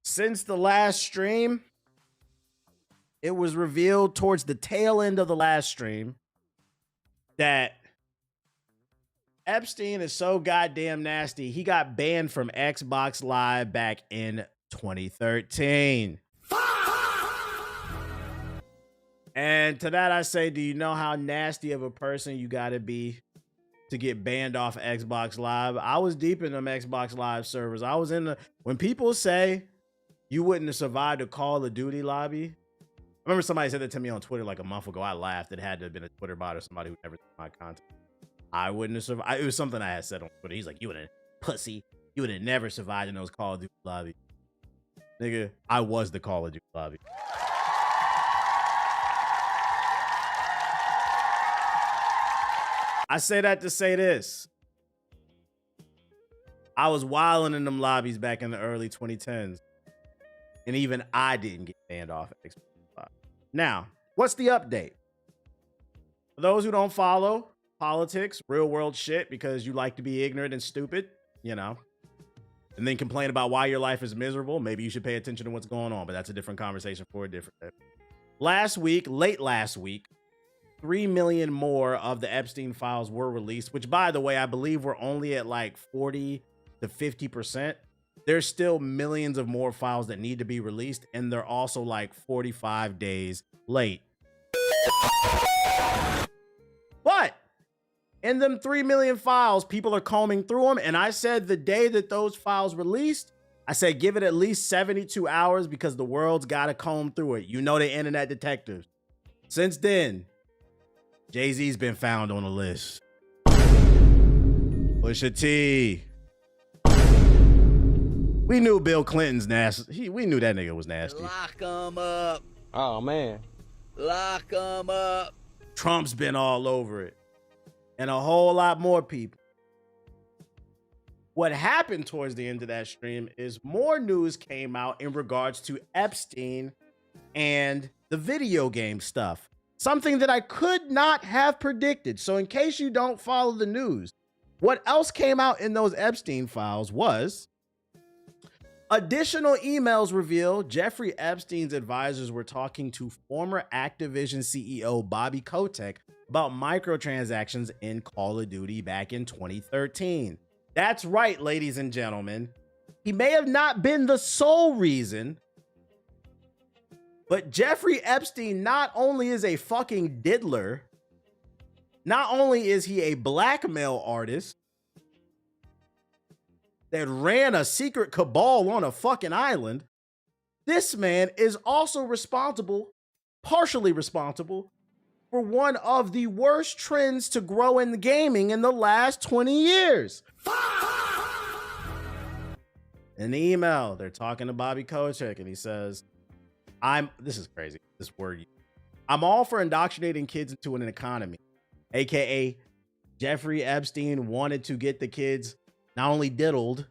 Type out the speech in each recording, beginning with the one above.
Since the last stream, it was revealed towards the tail end of the last stream that Epstein is so goddamn nasty. He got banned from Xbox Live back in 2013. And to that I say, do you know how nasty of a person you gotta be to get banned off of Xbox Live? I was deep in them Xbox Live servers. I was in the, when people say you wouldn't have survived a Call of Duty lobby. I remember somebody said that to me on Twitter like a month ago. I laughed. It had to have been a Twitter bot or somebody who never seen my content. I wouldn't have survived. It was something I had said on Twitter. He's like, you would have, pussy. You would have never survived in those Call of Duty lobbies. Nigga, I was the Call of Duty lobby. I say that to say this. I was wilding in them lobbies back in the early 2010s. And even I didn't get banned off Xbox Live. Now, what's the update? For those who don't follow politics, real world shit, because you like to be ignorant and stupid, you know, and then complain about why your life is miserable, maybe you should pay attention to what's going on, but that's a different conversation for a different day. Last week, late last week, 3 million more of the Epstein files were released, which, by the way, I believe we're only at like 40 to 50%. There's still millions of more files that need to be released, and they're also like 45 days late. But in them 3 million files, people are combing through them, and I said the day that those files released, I said give it at least 72 hours because the world's got to comb through it. You know the internet detectives. Since then, Jay-Z's been found on the list. Pusha T. We knew Bill Clinton's nasty. We knew that nigga was nasty. Lock him up. Oh, man. Lock him up. Trump's been all over it. And a whole lot more people. What happened towards the end of that stream is more news came out in regards to Epstein and the video game stuff. Something that I could not have predicted. So in case you don't follow the news, what else came out in those Epstein files was additional emails reveal Jeffrey Epstein's advisors were talking to former Activision CEO Bobby Kotick about microtransactions in Call of Duty back in 2013. That's right, ladies and gentlemen. He may have not been the sole reason, but Jeffrey Epstein not only is a fucking diddler, not only is he a blackmail artist that ran a secret cabal on a fucking island, this man is also responsible, partially responsible, for one of the worst trends to grow in gaming in the last 20 years. In the email, they're talking to Bobby Kotick, and he says, this is crazy, this word. I'm all for indoctrinating kids into an economy, aka Jeffrey Epstein wanted to get the kids not only diddled,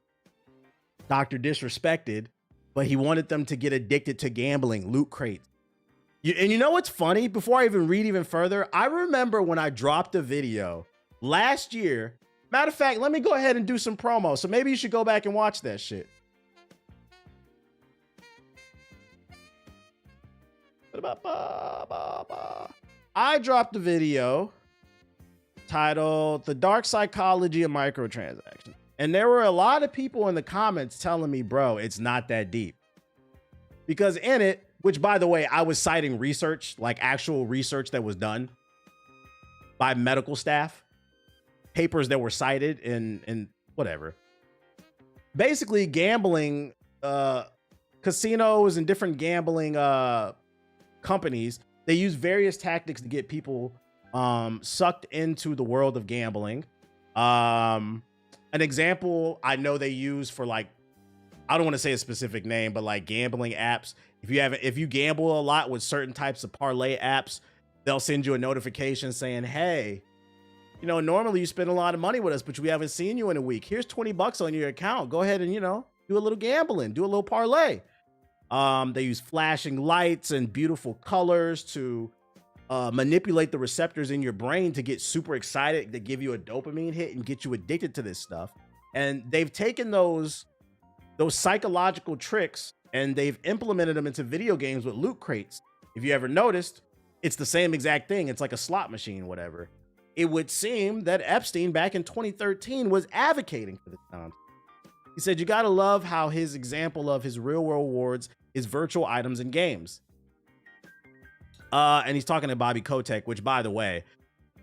Dr. Disrespected, but he wanted them to get addicted to gambling, loot crates. And you know what's funny? Before I even read even further, I remember when I dropped a video last year. Matter of fact, let me go ahead and do some promo. So maybe you should go back and watch that shit. I dropped a video titled The Dark Psychology of Microtransactions. And there were a lot of people in the comments telling me, bro, it's not that deep. Because in it, which by the way, I was citing research, like actual research that was done by medical staff, papers that were cited in whatever. Basically gambling, casinos and different gambling companies, they use various tactics to get people sucked into the world of gambling. An example I know they use for, like, I don't want to say a specific name, but like gambling apps. If you gamble a lot with certain types of parlay apps, they'll send you a notification saying, hey, you know, normally you spend a lot of money with us, but we haven't seen you in a week. Here's 20 bucks on your account. Go ahead and, you know, do a little gambling, do a little parlay. They use flashing lights and beautiful colors to manipulate the receptors in your brain to get super excited, to give you a dopamine hit and get you addicted to this stuff. And they've taken those psychological tricks and they've implemented them into video games with loot crates. If you ever noticed, it's the same exact thing. It's like a slot machine, whatever. It would seem that Epstein back in 2013 was advocating for this concept. He said, you gotta love how his example of his real world rewards is virtual items in games. And he's talking to Bobby Kotick, which, by the way,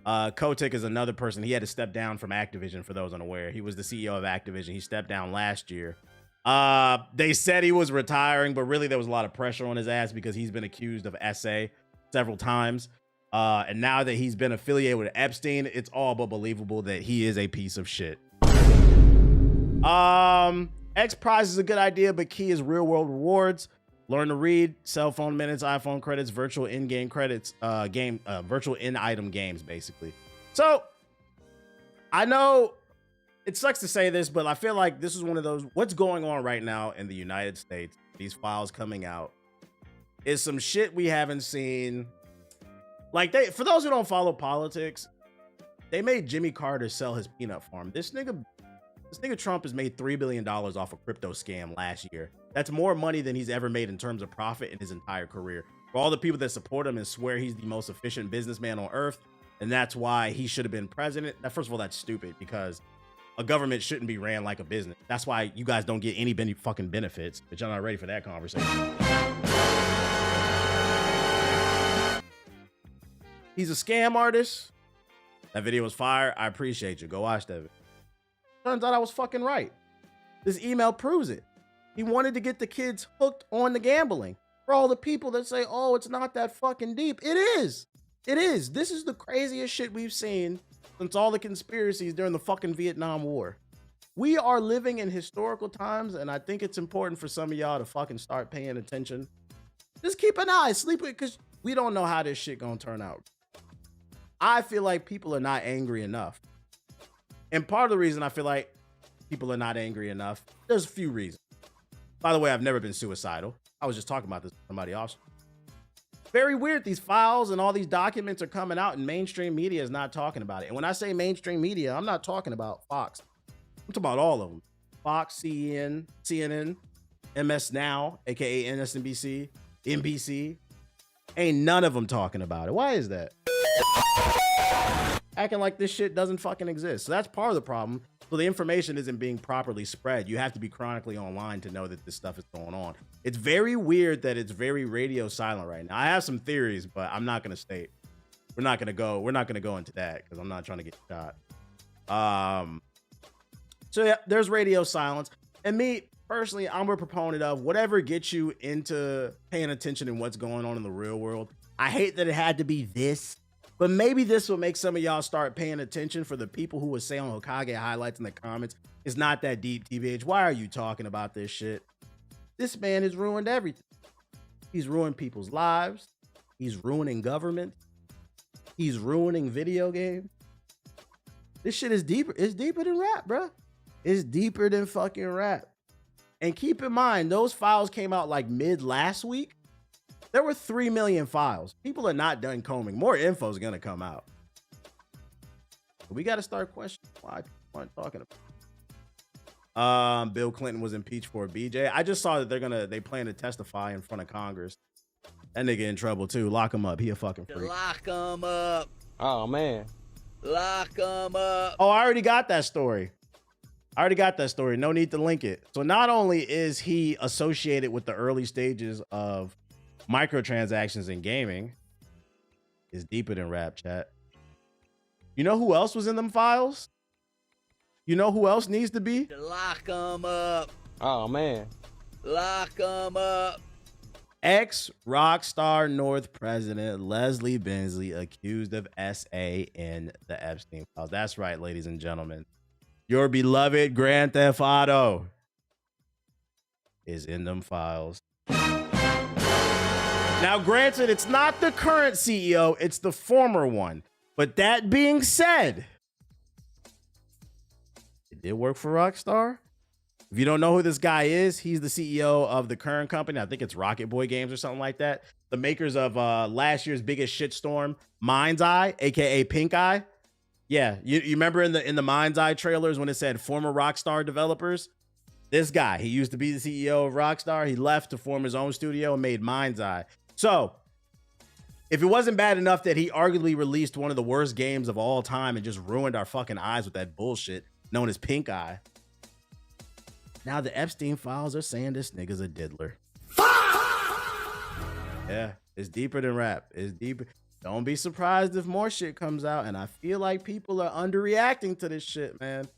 Kotick is another person. He had to step down from Activision, for those unaware. He was the CEO of Activision. He stepped down last year. They said he was retiring, but really there was a lot of pressure on his ass because he's been accused of SA several times. And now that he's been affiliated with Epstein, it's all but believable that he is a piece of shit. X Prize is a good idea, but key is real world rewards. Learn to read, cell phone minutes, iPhone credits, virtual in-game credits, virtual in-item games, basically. So I know it sucks to say this, but I feel like this is one of those, what's going on right now in the United States, these files coming out, is some shit we haven't seen. Like, for those who don't follow politics, they made Jimmy Carter sell his peanut farm. This nigga Trump has made $3 billion off a crypto scam last year. That's more money than he's ever made in terms of profit in his entire career. For all the people that support him and swear he's the most efficient businessman on earth, and that's why he should have been president. First of all, that's stupid because a government shouldn't be ran like a business. That's why you guys don't get any fucking benefits, but y'all not ready for that conversation. He's a scam artist. That video was fire. I appreciate you. Go watch that video. Turns out I was fucking right. This email proves it. He wanted to get the kids hooked on the gambling. For all the people that say, oh, it's not that fucking deep. It is. It is. This is the craziest shit we've seen since all the conspiracies during the fucking Vietnam War. We are living in historical times, and I think it's important for some of y'all to fucking start paying attention. Just keep an eye, sleep with, because we don't know how this shit gonna turn out. I feel like people are not angry enough. And part of the reason I feel like people are not angry enough, there's a few reasons. By the way, I've never been suicidal. I was just talking about this with somebody else. Very weird. These files and all these documents are coming out and mainstream media is not talking about it. And when I say mainstream media, I'm not talking about Fox. I'm talking about all of them. Fox, CNN, MS Now, aka MSNBC, NBC. Ain't none of them talking about it. Why is that? Acting like this shit doesn't fucking exist. So that's part of the problem. So the information isn't being properly spread. You have to be chronically online to know that this stuff is going on. It's very weird that it's very radio silent right now. I have some theories, but I'm not going to state. We're not going to go into that because I'm not trying to get shot. So yeah, there's radio silence. And me personally, I'm a proponent of whatever gets you into paying attention in what's going on in the real world. I hate that it had to be this. But maybe this will make some of y'all start paying attention for the people who would say on Hokage highlights in the comments, it's not that deep, TBH. Why are you talking about this shit? This man has ruined everything. He's ruined people's lives. He's ruining government. He's ruining video games. This shit is deeper. It's deeper than rap, bro. It's deeper than fucking rap. And keep in mind, those files came out like mid last week. There were 3 million files. People are not done combing. More info is going to come out. But we got to start questioning why people aren't talking about it. Bill Clinton was impeached for BJ. I just saw that they plan to testify in front of Congress. That nigga in trouble too. Lock him up. He a fucking freak. Lock him up. Oh, man. Lock him up. Oh, I already got that story. No need to link it. So not only is he associated with the early stages of microtransactions in gaming, is deeper than rap, chat. You know who else was in them files? You know who else needs to be? Lock him up. Oh, man. Lock him up. Ex-Rockstar North President Leslie Bensley accused of SA in the Epstein files. That's right, ladies and gentlemen. Your beloved Grand Theft Auto is in them files. Now, granted, it's not the current CEO, it's the former one. But that being said, it did work for Rockstar. If you don't know who this guy is, he's the CEO of the current company. I think it's Rocket Boy Games or something like that. The makers of last year's biggest shitstorm, Mind's Eye, aka Pink Eye. Yeah, you remember in the Mind's Eye trailers when it said former Rockstar developers? This guy, he used to be the CEO of Rockstar. He left to form his own studio and made Mind's Eye. So, if it wasn't bad enough that he arguably released one of the worst games of all time and just ruined our fucking eyes with that bullshit known as Pink Eye, now the Epstein files are saying this nigga's a diddler. Yeah, it's deeper than rap. It's deeper. Don't be surprised if more shit comes out. And I feel like people are underreacting to this shit, man.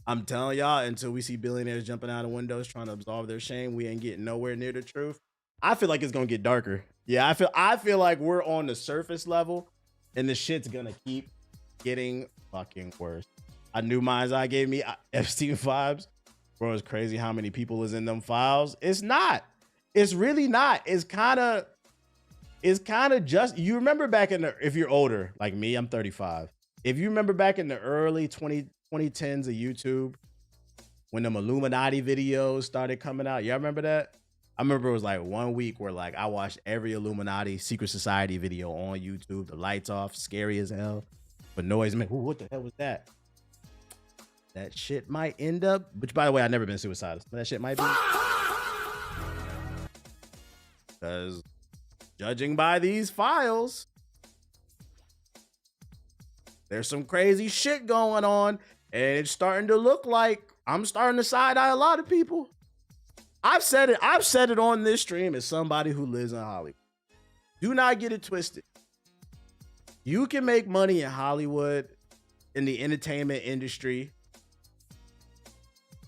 I'm telling y'all, until we see billionaires jumping out of windows trying to absolve their shame, we ain't getting nowhere near the truth. I feel like it's gonna get darker. Yeah, I feel like we're on the surface level, and the shit's gonna keep getting fucking worse. I knew Mind's Eye gave me Epstein vibes. Bro, it's crazy how many people is in them files. It's not. It's really not. It's kind of just, you remember back in the, if you're older, like me, I'm 35. If you remember back in the early 2010s of YouTube, when them Illuminati videos started coming out, y'all remember that? I remember it was like 1 week where like I watched every Illuminati secret society video on YouTube, the lights off, scary as hell, but noise, man, ooh, what the hell was that? That shit might end up, which by the way, I've never been suicidal. That shit might be. Because judging by these files, there's some crazy shit going on, and it's starting to look like I'm starting to side eye a lot of people. I've said it on this stream as somebody who lives in Hollywood. Do not get it twisted. You can make money in Hollywood, in the entertainment industry,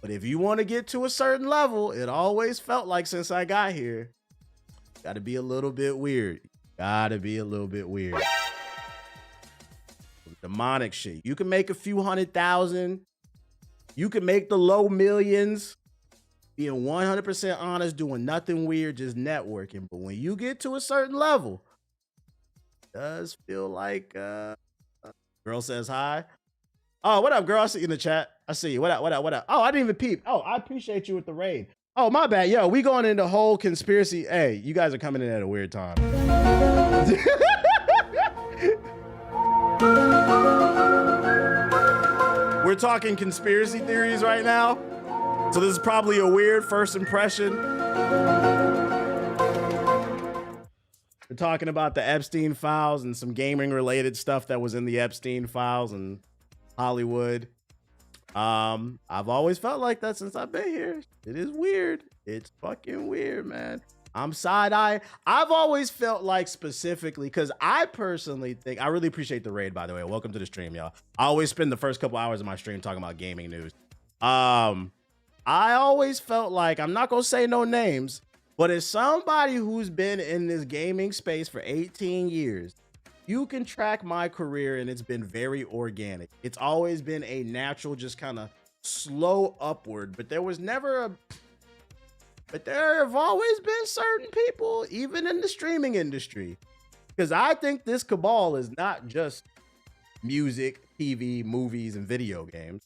but if you want to get to a certain level, it always felt like since I got here, got to be a little bit weird. Got to be a little bit weird. Demonic shit. You can make a few 100,000. You can make the low millions being 100% honest, doing nothing weird, just networking. But when you get to a certain level, it does feel like girl says hi. Oh, what up, girl? I see you in the chat. I see you. What up? What up? What up? Oh, I didn't even peep. Oh, I appreciate you with the raid. Oh, my bad. Yo, we going into whole conspiracy. Hey, you guys are coming in at a weird time. We're talking conspiracy theories right now. So this is probably a weird first impression. We're talking about the Epstein files and some gaming related stuff that was in the Epstein files and Hollywood. I've always felt like that since I've been here. It is weird. It's fucking weird, man. I'm side-eye. I've always felt like specifically, because I personally think, I really appreciate the raid, by the way. Welcome to the stream, y'all. I always spend the first couple hours of my stream talking about gaming news. I always felt like, I'm not going to say no names, but as somebody who's been in this gaming space for 18 years, you can track my career and it's been very organic. It's always been a natural, just kind of slow upward, but there was never a... But there have always been certain people, even in the streaming industry, because I think this cabal is not just music, TV, movies, and video games.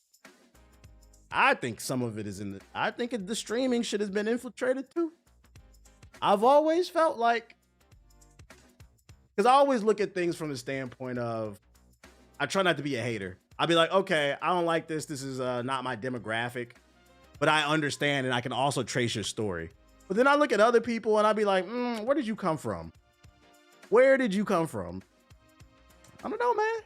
I think some of it is in the, I think the streaming shit has been infiltrated too. I've always felt like, because I always look at things from the standpoint of, I try not to be a hater. I'll be like, okay, I don't like this. This is not my demographic. But I understand, and I can also trace your story. But then I look at other people and I'll be like, where did you come from? Where did you come from? I don't know, man.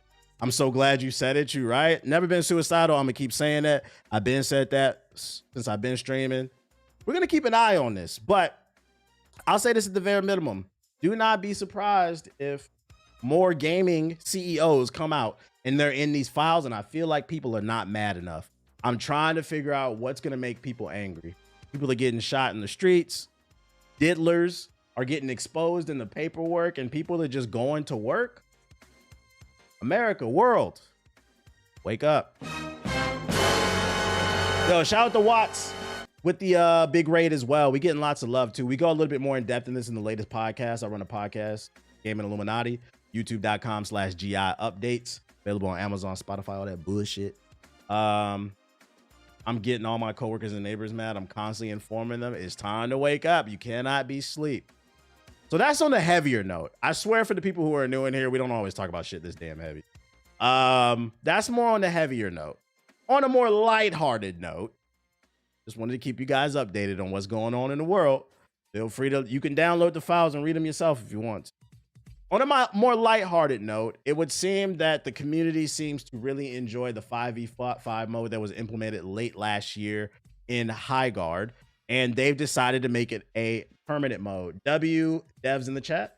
I'm so glad you said it, you right? Never been suicidal. I'm gonna keep saying that. I've been said that since I've been streaming. We're gonna keep an eye on this, but I'll say this at the very minimum. Do not be surprised if more gaming CEOs come out and they're in these files, and I feel like people are not mad enough. I'm trying to figure out what's going to make people angry. People are getting shot in the streets. Diddlers are getting exposed in the paperwork, and people are just going to work. America, world, wake up. Yo, shout out to Watts with the big raid as well. We getting lots of love too. We go a little bit more in depth in this in the latest podcast. I run a podcast, Gaming Illuminati, youtube.com/GI updates. Available on Amazon, Spotify, all that bullshit. I'm getting all my coworkers and neighbors mad. I'm constantly informing them it's time to wake up. You cannot be asleep. So that's on the heavier note. I swear, for the people who are new in here, we don't always talk about shit this damn heavy. That's more on the heavier note. On a more lighthearted note, Just wanted to keep you guys updated on what's going on in the world. Feel free to, you can download the files and read them yourself if you want. On a more lighthearted note, it would seem that the community seems to really enjoy the 5v5 mode that was implemented late last year in Highguard, and they've decided to make it a permanent mode. W, devs in the chat.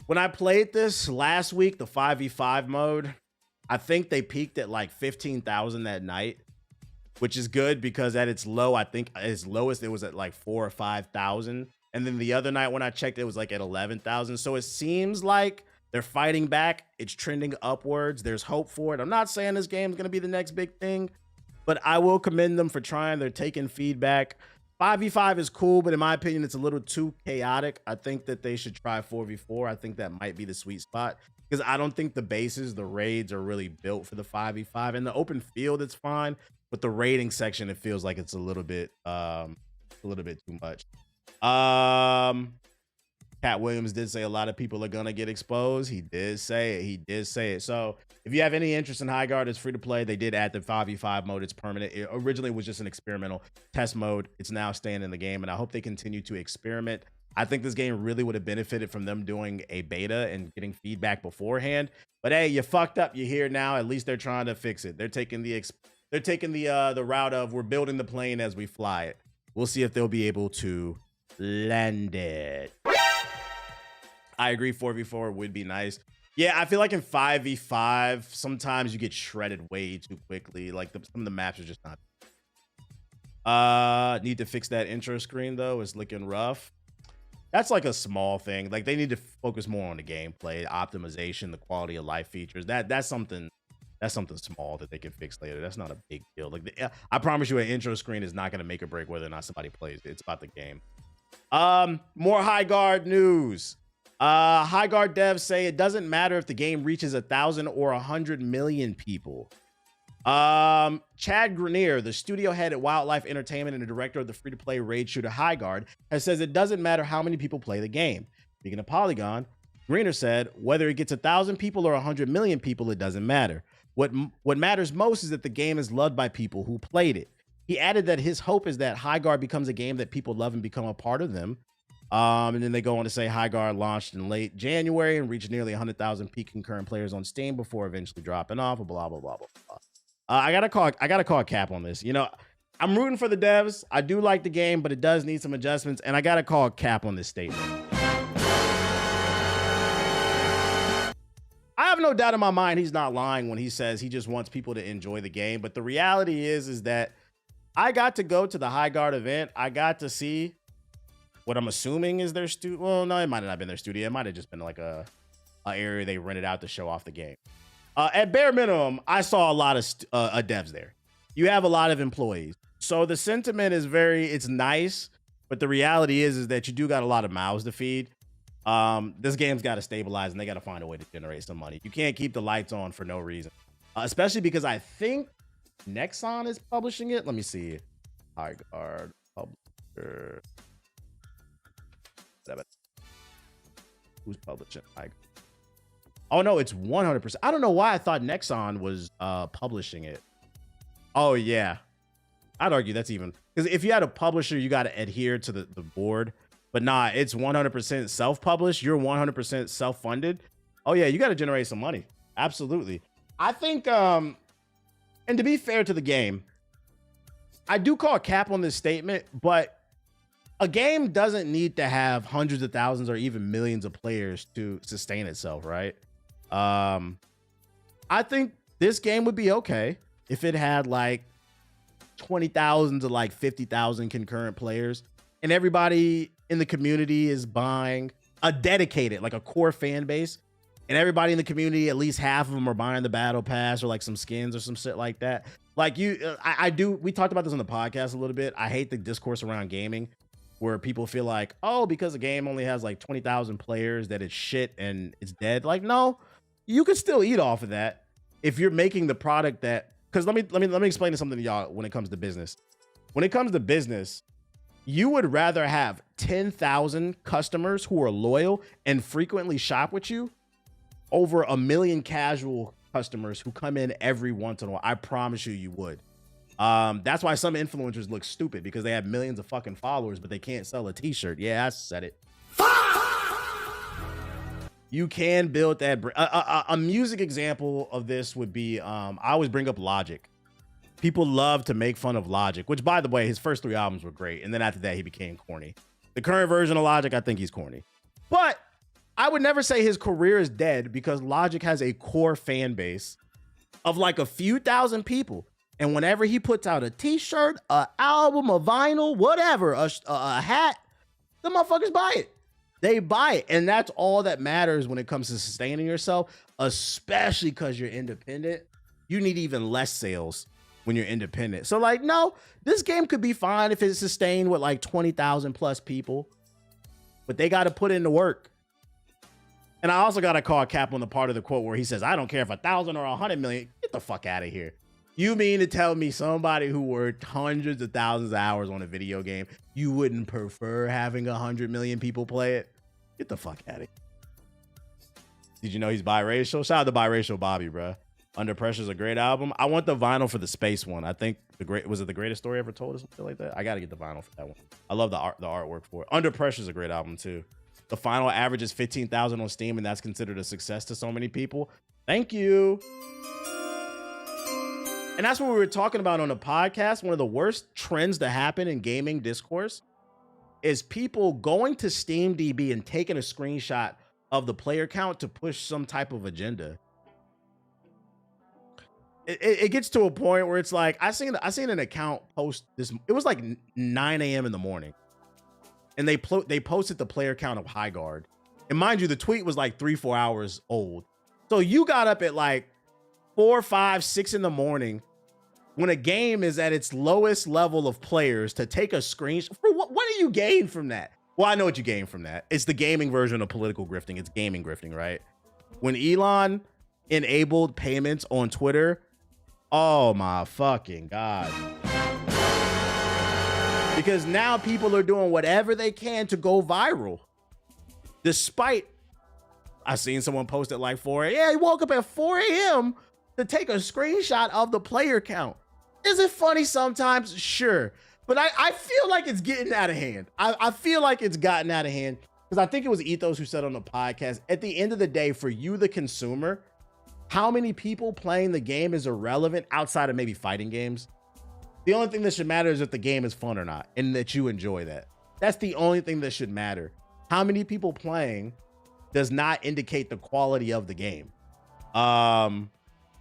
When I played this last week, the 5v5 mode, I think they peaked at like 15,000 that night, which is good because at its low, I think its lowest, it was at like 4,000 or 5,000. And then the other night when I checked, it was like at 11,000. So it seems like they're fighting back. It's trending upwards. There's hope for it. I'm not saying this game is going to be the next big thing, but I will commend them for trying. They're taking feedback. 5v5 is cool, but in my opinion, it's a little too chaotic. I think that they should try 4v4. I think that might be the sweet spot because I don't think the bases, the raids are really built for the 5v5. In the open field, it's fine, but the raiding section, it feels like it's a little bit too much. Cat Williams did say a lot of people are gonna get exposed. He did say it. So if you have any interest in Highguard, it's free to play. They did add the 5v5 mode. It's permanent. It originally was just an experimental test mode. It's now staying in the game, and I hope they continue to experiment. I think this game really would have benefited from them doing a beta and getting feedback beforehand. But hey, you fucked up. You're here now. At least they're trying to fix it. They're taking the route of we're building the plane as we fly it. We'll see if they'll be able to land it. I agree, 4v4 would be nice. Yeah, I feel like in 5v5, sometimes you get shredded way too quickly. Like some of the maps are just not. Need to fix that intro screen though. It's looking rough. That's like a small thing. Like they need to focus more on the gameplay, optimization, the quality of life features. That's something small that they can fix later. That's not a big deal. Like I promise you, an intro screen is not going to make or break whether or not somebody plays it. It's about the game. More Highguard news. Highguard devs say it doesn't matter if the game reaches 1,000 or 100 million people. Chad Grenier, the studio head at Wildlife Entertainment and the director of the free-to-play raid shooter Highguard, has says it doesn't matter how many people play the game. Speaking of Polygon, Grenier said, whether it gets 1,000 people or 100 million people, it doesn't matter. What matters most is that the game is loved by people who played it. He added that his hope is that Highguard becomes a game that people love and become a part of them. And then they go on to say Highguard launched in late January and reached nearly 100,000 peak concurrent players on Steam before eventually dropping off. Blah blah blah blah blah. I gotta call Cap on this. You know, I'm rooting for the devs. I do like the game, but it does need some adjustments, and I gotta call Cap on this statement. I have no doubt in my mind he's not lying when he says he just wants people to enjoy the game. But the reality is that I got to go to the Highguard event. I got to see what I'm assuming is their studio. Well, no, it might have not been their studio. It might have just been like a area they rented out to show off the game. At bare minimum, I saw a lot of devs there. You have a lot of employees. So the sentiment is it's nice, but the reality is that you do got a lot of mouths to feed. This game's got to stabilize and they got to find a way to generate some money. You can't keep the lights on for no reason, especially because I think Nexon is publishing it. Let me see. Highguard publisher. Who's publishing Highguard? Oh no, it's 100%. I don't know why I thought Nexon was publishing it. Oh yeah, I'd argue that's even because if you had a publisher, you got to adhere to the board. But nah, it's 100% self-published. You're 100% self-funded. Oh yeah, you got to generate some money. Absolutely. I think, and to be fair to the game, I do call Cap on this statement, but a game doesn't need to have hundreds of thousands or even millions of players to sustain itself, right? I think this game would be okay if it had like 20,000 to like 50,000 concurrent players and everybody in the community is buying a dedicated, like a core fan base, and everybody in the community, at least half of them are buying the battle pass or like some skins or some shit like that. Like we talked about this on the podcast a little bit. I hate the discourse around gaming where people feel like, oh, because a game only has like 20,000 players that it's shit and it's dead. Like, no, you could still eat off of that if you're making the product that, because let me explain something to y'all when it comes to business. When it comes to business, you would rather have 10,000 customers who are loyal and frequently shop with you over 1 million casual customers who come in every once in a while. I promise you would. That's why some influencers look stupid, because they have millions of fucking followers, but they can't sell a t-shirt. Yeah, I said it. You can build that. A music example of this would be, I always bring up Logic. People love to make fun of Logic, which, by the way, his first 3 albums were great. And then after that, he became corny. The current version of Logic, I think he's corny. But I would never say his career is dead, because Logic has a core fan base of like a few thousand people. And whenever he puts out a t-shirt, an album, a vinyl, whatever, a hat, the motherfuckers buy it. They buy it. And that's all that matters when it comes to sustaining yourself, especially because you're independent. You need even less sales when you're independent. So like, no, this game could be fine if it's sustained with like 20,000 plus people, but they got to put in the work. And I also got to call Cap on the part of the quote where he says, I don't care if 1,000 or 100 million, get the fuck out of here. You mean to tell me somebody who worked hundreds of thousands of hours on a video game, you wouldn't prefer having 100 million people play it? Get the fuck out of here. Did you know he's biracial? Shout out to biracial Bobby, bro. Under Pressure is a great album. I want the vinyl for the space one. I think was it the greatest story ever told or something like that? I got to get the vinyl for that one. I love the artwork for it. Under Pressure is a great album too. The final average is 15,000 on Steam, and that's considered a success to so many people. Thank you. And that's what we were talking about on the podcast. One of the worst trends to happen in gaming discourse is people going to SteamDB and taking a screenshot of the player count to push some type of agenda. It gets to a point where it's like, I seen an account post this. It was like 9 a.m. in the morning, and they posted the player count of Highguard. And mind you, the tweet was like 3-4 hours old. So you got up at like 4, 5, 6 in the morning when a game is at its lowest level of players to take a screenshot. What do you gain from that? Well, I know what you gain from that. It's the gaming version of political grifting. It's gaming grifting, right? When Elon enabled payments on Twitter, oh my fucking God. Because now people are doing whatever they can to go viral. Despite, I seen someone post at like 4 a.m. Yeah, he woke up at 4 a.m. to take a screenshot of the player count. Is it funny sometimes? Sure. But I feel like it's getting out of hand. I feel like it's gotten out of hand, because I think it was Ethos who said on the podcast, at the end of the day, for you, the consumer, how many people playing the game is irrelevant outside of maybe fighting games. The only thing that should matter is if the game is fun or not, and that you enjoy that. That's the only thing that should matter. How many people playing does not indicate the quality of the game.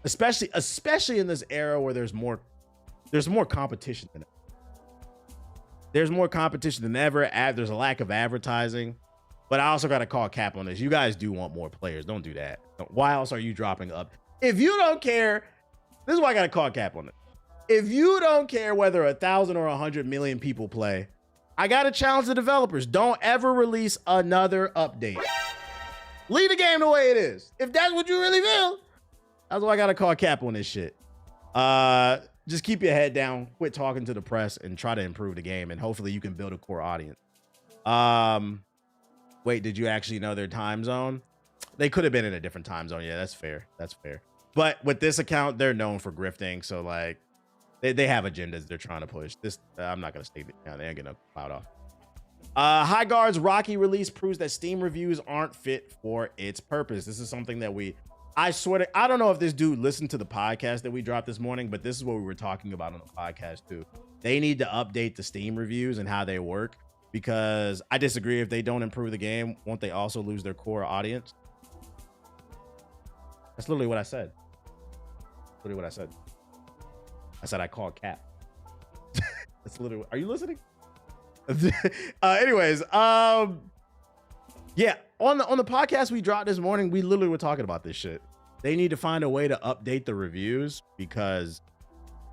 Especially in this era where there's more competition than ever. There's more competition than ever. There's a lack of advertising. But I also got to call Cap on this. You guys do want more players. Don't do that. Why else are you dropping up? If you don't care, this is why I got to call Cap on it. If you don't care whether 1,000 or 100 million people play, I got to challenge the developers. Don't ever release another update. Leave the game the way it is. If that's what you really feel, that's why I got to call Cap on this shit. Just keep your head down, quit talking to the press, and try to improve the game, and hopefully you can build a core audience. Wait, did you actually know their time zone? They could have been in a different time zone. Yeah, that's fair. That's fair. But with this account, they're known for grifting, so like they have agendas they're trying to push. This I'm not gonna stake it down. They ain't gonna cloud off. Highguard's Rocky release proves that Steam reviews aren't fit for its purpose. This is something that I don't know if this dude listened to the podcast that we dropped this morning, but this is what we were talking about on the podcast too. They need to update the Steam reviews and how they work, because I disagree. If they don't improve the game, won't they also lose their core audience? That's literally what I said. Literally what I said. I said I called Cap. That's literally. Are you listening? Anyways, yeah, on the podcast we dropped this morning, we literally were talking about this shit. They need to find a way to update the reviews, because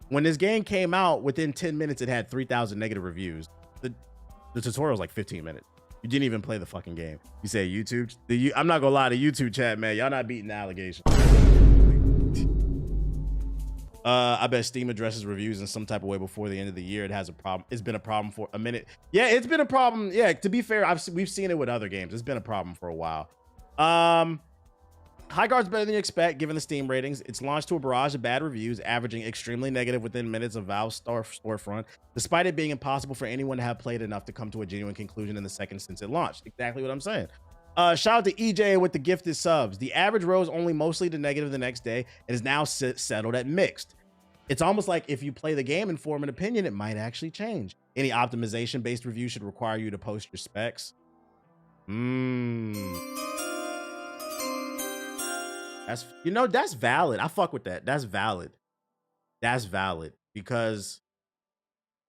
when this game came out, within 10 minutes it had 3,000 negative reviews. The tutorial was like 15 minutes. You didn't even play the fucking game. You say YouTube. I'm not gonna lie to YouTube chat, man. Y'all not beating the allegations. I bet Steam addresses reviews in some type of way before the end of the year. It has a problem. It's been a problem for a minute. Yeah, it's been a problem. Yeah, to be fair, we've seen it with other games. It's been a problem for a while. Highguard's better than you expect, given the Steam ratings. It's launched to a barrage of bad reviews, averaging extremely negative within minutes of Valve's storefront, despite it being impossible for anyone to have played enough to come to a genuine conclusion in the second since it launched. Exactly what I'm saying. Shout out to EJ with the gifted subs. The average rose only mostly to negative the next day and is now settled at mixed. It's almost like if you play the game and form an opinion, it might actually change. Any optimization-based review should require you to post your specs. That's, you know, that's valid. I fuck with that. That's valid. That's valid because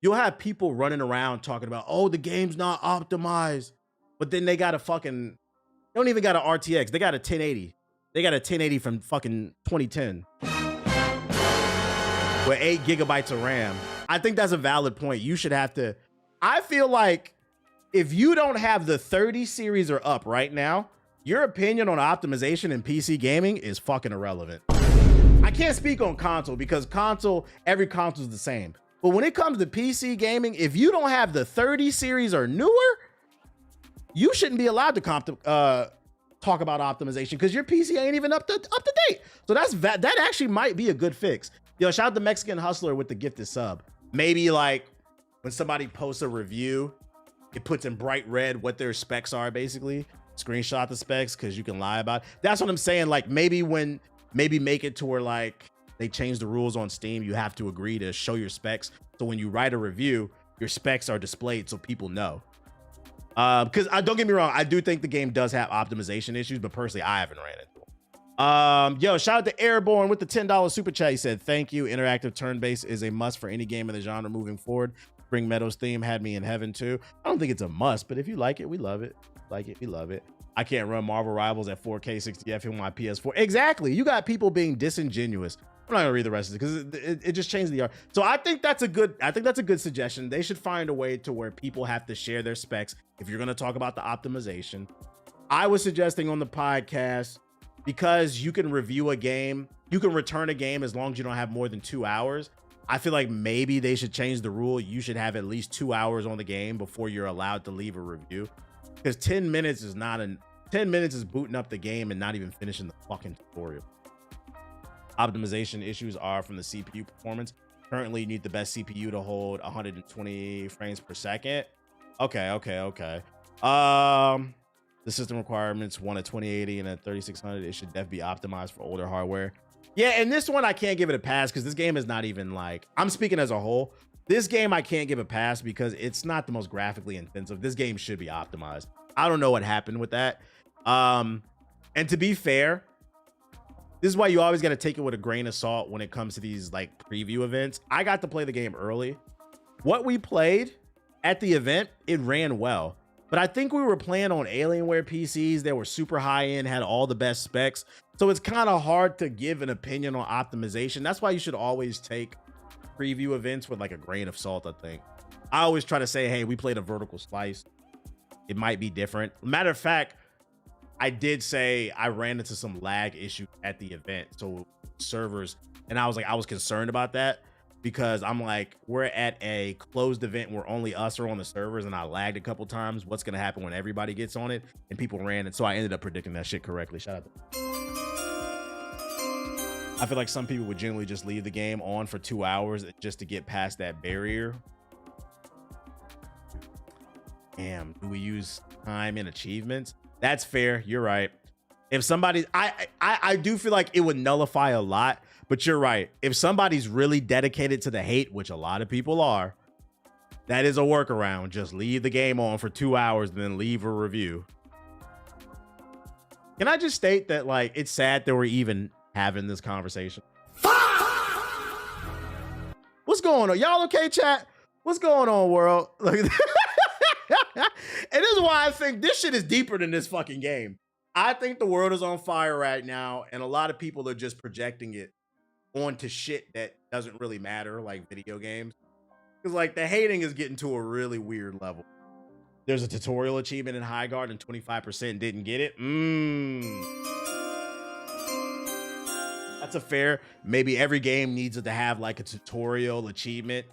you'll have people running around talking about, oh, the game's not optimized, but then they got a fucking, they don't even got an RTX. They got a 1080. They got a 1080 from fucking 2010 with 8 gigabytes of RAM. I think that's a valid point. You should have to, I feel like if you don't have the 30 series or up right now, your opinion on optimization in PC gaming is fucking irrelevant. I can't speak on console because every console is the same. But when it comes to PC gaming, if you don't have the 30 series or newer, you shouldn't be allowed to talk about optimization because your PC ain't even up to date. So that actually might be a good fix. Yo, shout out to Mexican Hustler with the gifted sub. Maybe like when somebody posts a review, it puts in bright red what their specs are basically. Screenshot the specs because you can lie about it. That's what I'm saying. Like maybe make it to where like they change the rules on Steam. You have to agree to show your specs. So when you write a review, your specs are displayed so people know. Because don't get me wrong, I do think the game does have optimization issues, but personally, I haven't ran into them. Yo, shout out to Airborne with the $10 super chat. He said, thank you. Interactive turn-based is a must for any game in the genre moving forward. Spring Meadows theme had me in heaven too. I don't think it's a must, but if you like it, we love it. Like it, we love it. I can't run Marvel Rivals at 4K 60 FPS on my PS4. Exactly. You got people being disingenuous. I'm not gonna read the rest of it because it just changed the art. So I think that's a good suggestion. They should find a way to where people have to share their specs if you're gonna talk about the optimization. I was suggesting on the podcast, because you can review a game, you can return a game as long as you don't have more than 2 hours. I feel like maybe they should change the rule. You should have at least 2 hours on the game before you're allowed to leave a review. Because 10 minutes is 10 minutes is booting up the game and not even finishing the fucking tutorial. Optimization issues are from the CPU performance. Currently, you need the best CPU to hold 120 frames per second. Okay. The system requirements want a 2080 and a 3600. It should definitely be optimized for older hardware. Yeah, and this one I can't give it a pass because this game is not even like, I'm speaking as a whole. This game I can't give a pass because it's not the most graphically intensive. This game should be optimized. I don't know what happened with that. And to be fair, this is why you always got to take it with a grain of salt when it comes to these like preview events. I got to play the game early. What we played at the event, it ran well. But I think we were playing on Alienware PCs that were super high end, had all the best specs. So it's kind of hard to give an opinion on optimization. That's why you should always take preview events with like a grain of salt, I think. I always try to say, hey, we played a vertical slice. It might be different. Matter of fact, I did say I ran into some lag issues at the event. So servers, and I was concerned about that because I'm like, we're at a closed event where only us are on the servers and I lagged a couple times. What's going to happen when everybody gets on it? And people ran. And so I ended up predicting that shit correctly. Shout out to I feel like some people would generally just leave the game on for 2 hours just to get past that barrier. Damn, do we use time and achievements? That's fair. You're right. If somebody, I do feel like it would nullify a lot, but you're right. If somebody's really dedicated to the hate, which a lot of people are, that is a workaround. Just leave the game on for 2 hours and then leave a review. Can I just state that like it's sad that we're even having this conversation? What's going on? Y'all okay, chat? What's going on, world? Like, and this is why I think this shit is deeper than this fucking game. I think the world is on fire right now, and a lot of people are just projecting it onto shit that doesn't really matter, like video games. Because like the hating is getting to a really weird level. There's a tutorial achievement in Highguard and 25% didn't get it. That's a fair. Maybe every game needs it to have like a tutorial achievement.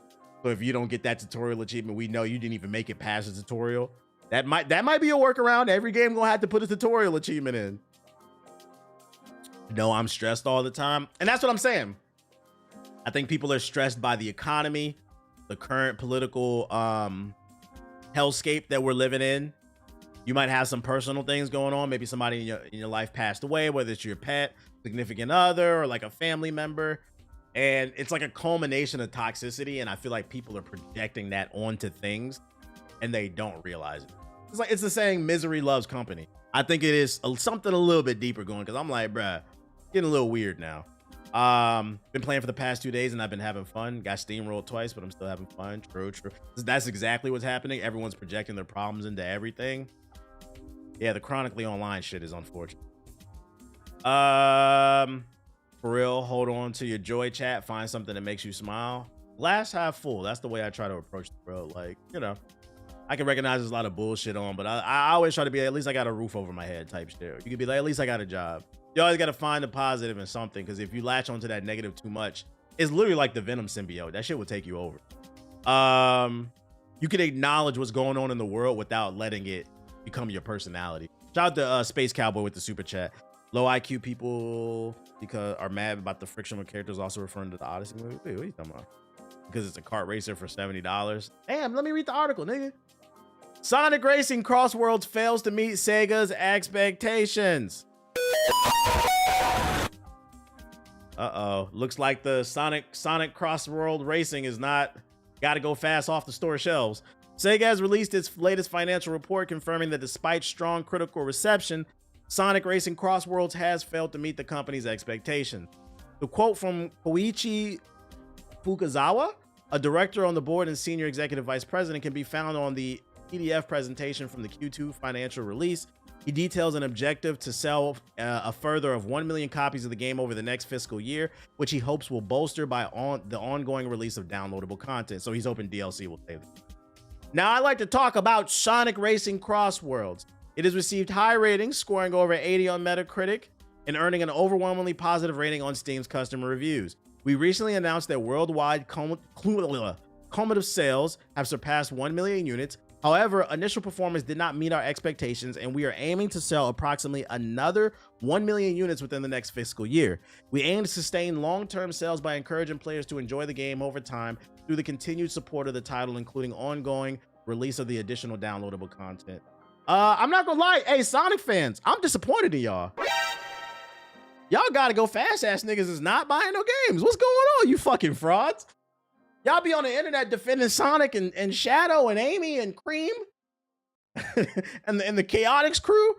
So if you don't get that tutorial achievement, we know you didn't even make it past the tutorial. That might be a workaround. Every game gonna have to put a tutorial achievement in. know I'm stressed all the time. And that's what I'm saying. I think people are stressed by the economy, the current political hellscape that we're living in. You might have some personal things going on. Maybe somebody in your life passed away, whether it's your pet, significant other, or like a family member. And it's like a culmination of toxicity. And I feel like people are projecting that onto things and they don't realize it. It's the saying, misery loves company. I think it is something a little bit deeper going, because I'm like, bruh, getting a little weird now. Been playing for the past 2 days and I've been having fun. Got steamrolled twice, but I'm still having fun. True. That's exactly what's happening. Everyone's projecting their problems into everything. Yeah, the chronically online shit is unfortunate. For real, hold on to your joy, chat. Find something that makes you smile. Glass half full. That's the way I try to approach the world. Like, you know, I can recognize there's a lot of bullshit on, but I always try to be, at least I got a roof over my head type shit. You could be like, at least I got a job. You always got to find the positive in something, because if you latch onto that negative too much, it's literally like the Venom symbiote. That shit will take you over. You can acknowledge what's going on in the world without letting it become your personality. Shout out to Space Cowboy with the super chat. Low IQ people are mad about the frictional characters, also referring to the Odyssey movie. Wait, what are you talking about? Because it's a kart racer for $70. Damn, let me read the article, nigga. Sonic Racing Cross Worlds fails to meet Sega's expectations. Uh-oh. Looks like the Sonic Cross World Racing is not gotta go fast off the store shelves. Sega has released its latest financial report confirming that despite strong critical reception, Sonic Racing Cross Worlds has failed to meet the company's expectations. The quote from Koichi Fukazawa, a director on the board and senior executive vice president, can be found on the PDF presentation from the Q2 financial release. He details an objective to sell a further of 1 million copies of the game over the next fiscal year, which he hopes will bolster by the ongoing release of downloadable content. So he's hoping DLC will save it. Now I'd like to talk about Sonic Racing Cross Worlds. It has received high ratings, scoring over 80 on Metacritic and earning an overwhelmingly positive rating on Steam's customer reviews. We recently announced that worldwide cumulative sales have surpassed 1 million units. However, initial performance did not meet our expectations, and we are aiming to sell approximately another 1 million units within the next fiscal year. We aim to sustain long-term sales by encouraging players to enjoy the game over time through the continued support of the title, including ongoing release of the additional downloadable content. I'm not gonna lie, hey, Sonic fans, I'm disappointed in y'all. Y'all gotta go fast ass niggas is not buying no games. What's going on, you fucking frauds? Y'all be on the internet defending Sonic and Shadow and Amy and Cream and the Chaotix crew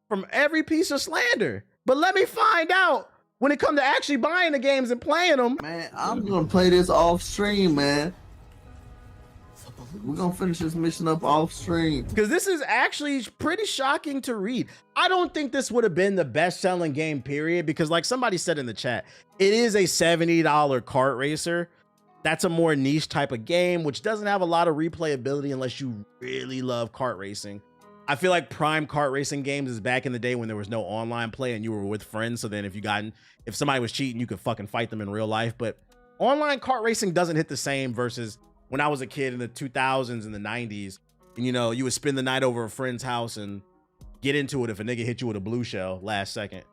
from every piece of slander. But let me find out when it comes to actually buying the games and playing them. Man, I'm gonna play this off stream, man. We're gonna finish this mission up off stream. Because this is actually pretty shocking to read. I don't think this would have been the best-selling game, period, because like somebody said in the chat, it is a $70 kart racer. That's a more niche type of game, which doesn't have a lot of replayability unless you really love kart racing. I feel like prime kart racing games is back in the day when there was no online play and you were with friends. So then if somebody was cheating, you could fucking fight them in real life. But online kart racing doesn't hit the same versus when I was a kid in the 2000s and the 90s. And, you know, you would spend the night over a friend's house and get into it if a nigga hit you with a blue shell last second.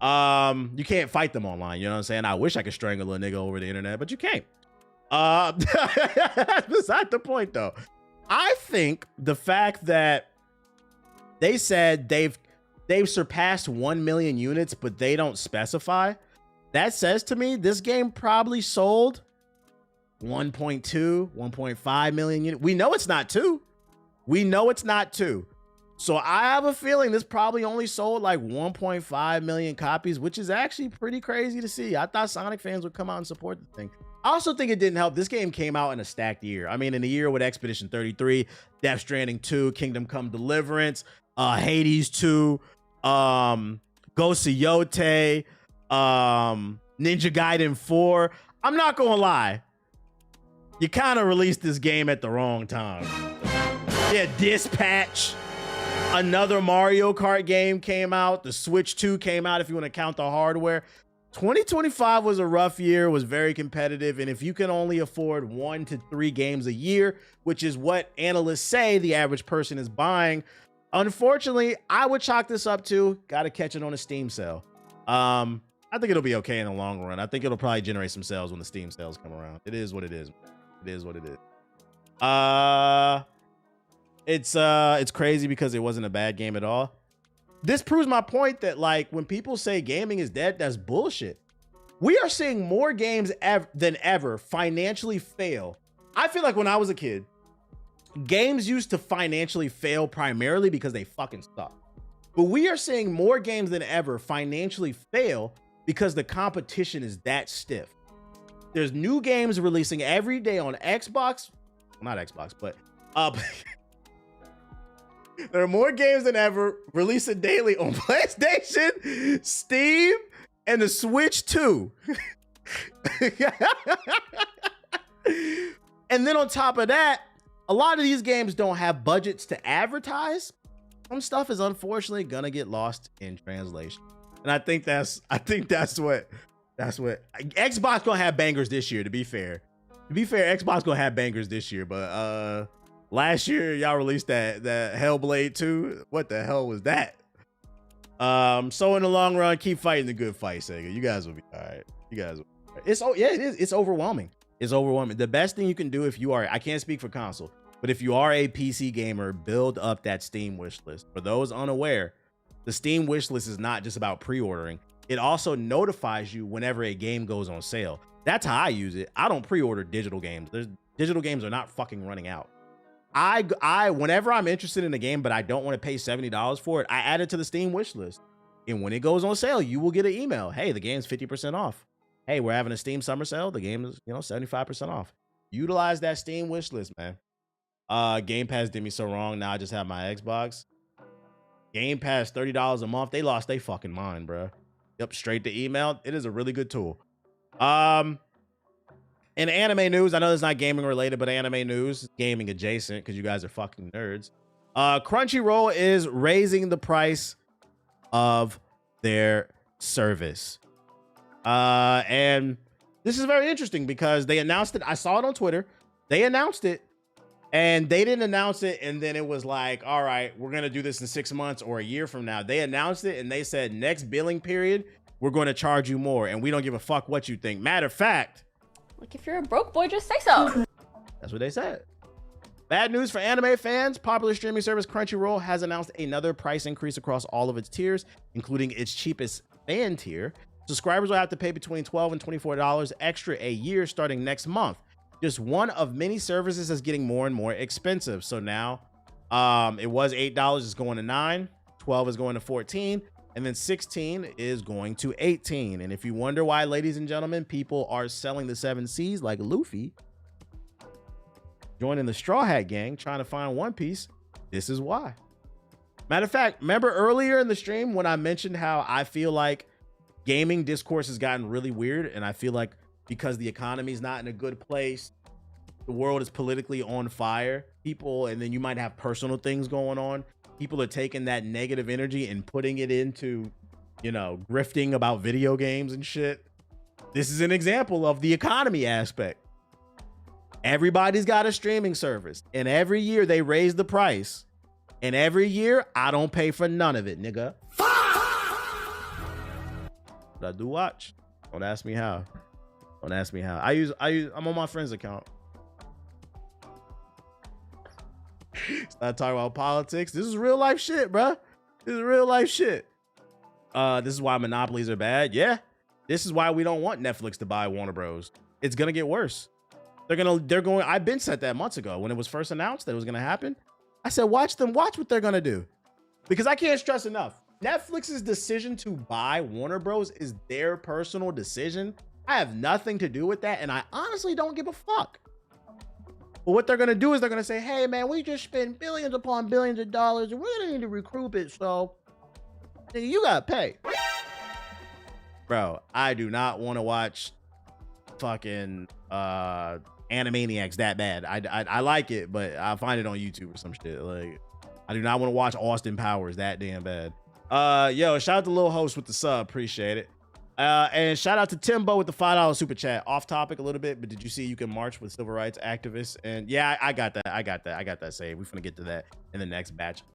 You can't fight them online. You know what I'm saying? I wish I could strangle a nigga over the internet, but you can't. That's beside the point though. I think the fact that they said they've surpassed 1 million units, but they don't specify, that says to me this game probably sold 1.2, 1.5 million units. We know it's not 2. We know it's not 2. So I have a feeling this probably only sold like 1.5 million copies, which is actually pretty crazy to see. I thought Sonic fans would come out and support the thing. I also think it didn't help. This game came out in a stacked year. I mean, in a year with Expedition 33, Death Stranding 2, Kingdom Come Deliverance, Hades 2, Ghost of Yote, Ninja Gaiden 4. I'm not gonna lie. You kind of released this game at the wrong time. Yeah, Dispatch. Another Mario Kart game came out. The Switch 2 came out if you want to count the hardware. 2025 was a rough year, was very competitive. And if you can only afford 1 to 3 games a year, which is what analysts say the average person is buying, unfortunately, I would chalk this up to got to catch it on a Steam sale. I think it'll be okay in the long run. I think it'll probably generate some sales when the Steam sales come around. It is what it is. It is what it is. It's crazy because it wasn't a bad game at all. This proves my point that like when people say gaming is dead, that's bullshit. We are seeing more games than ever financially fail. I feel like when I was a kid, games used to financially fail primarily because they fucking suck. But we are seeing more games than ever financially fail because the competition is that stiff. There's new games releasing every day on Xbox, not Xbox, but there are more games than ever releasing daily on PlayStation, Steam, and the Switch too. And then on top of that, a lot of these games don't have budgets to advertise. Some stuff is unfortunately gonna get lost in translation. And I think that's what Xbox gonna have bangers this year, to be fair. Xbox gonna have bangers this year, but last year y'all released that Hellblade 2. What the hell was that? So in the long run, keep fighting the good fight, Sega. You guys will be all right. You guys will be all right. It is. It's overwhelming. It's overwhelming. The best thing you can do if you are, I can't speak for console, but if you are a PC gamer, build up that Steam wish list. For those unaware, the Steam wish list is not just about pre-ordering. It also notifies you whenever a game goes on sale. That's how I use it. I don't pre-order digital games. Digital games are not fucking running out. I whenever I'm interested in a game, but I don't want to pay $70 for it, I add it to the Steam wish list. And when it goes on sale, you will get an email. Hey, the game's 50% off. Hey, we're having a Steam summer sale. The game is, 75% off. Utilize that Steam wish list, man. Game Pass did me so wrong. Now I just have my Xbox. Game Pass, $30 a month. They lost their fucking mind, bro. Yep, straight to email. It is a really good tool. In anime news, I know it's not gaming related, but anime news, gaming adjacent, because you guys are fucking nerds. Crunchyroll is raising the price of their service. And this is very interesting because they announced it. I saw it on Twitter. They announced it and they didn't announce it. And then it was like, all right, we're going to do this in 6 months or a year from now. They announced it and they said next billing period, we're going to charge you more. And we don't give a fuck what you think. Matter of fact, like if you're a broke boy, just say so. That's what they said. Bad news for anime fans. Popular streaming service Crunchyroll has announced another price increase across all of its tiers, including its cheapest fan tier. Subscribers will have to pay between $12 and $24 extra a year starting next month. Just one of many services is getting more and more expensive. So now it was $8, it's going to $9, $12 is going to $14, and then $16 is going to $18. And if you wonder why, ladies and gentlemen, people are selling the 7 Cs like Luffy, joining the Straw Hat Gang, trying to find One Piece, this is why. Matter of fact, remember earlier in the stream when I mentioned how I feel like gaming discourse has gotten really weird, and I feel like because the economy is not in a good place, the world is politically on fire, people, and then you might have personal things going on. People are taking that negative energy and putting it into, grifting about video games and shit. This is an example of the economy aspect. Everybody's got a streaming service, and every year they raise the price, and every year I don't pay for none of it, nigga. But I do watch. Don't ask me how. Don't ask me how. I'm on my friend's account. Start talking about politics. This is real life shit, bro. This is real life shit. This is why monopolies are bad. Yeah. This is why we don't want Netflix to buy Warner Bros. It's gonna get worse. They're going. I've been said that months ago when it was first announced that it was gonna happen. I said, watch what they're gonna do. Because I can't stress enough. Netflix's decision to buy Warner Bros. Is their personal decision. I have nothing to do with that, and I honestly don't give a fuck. But what they're gonna do is they're gonna say, hey man, we just spent billions upon billions of dollars, and we're gonna need to recoup it, so nigga, you gotta pay. Bro, I do not want to watch fucking Animaniacs that bad. I like it, but I find it on YouTube or some shit. Like, I do not want to watch Austin Powers that damn bad. Yo, shout out to Lil Host with the sub, appreciate it. And shout out to Timbo with the $5 super chat. Off topic a little bit, but did you see you can march with civil rights activists? And yeah, I got that saved. We're gonna get to that in the next batch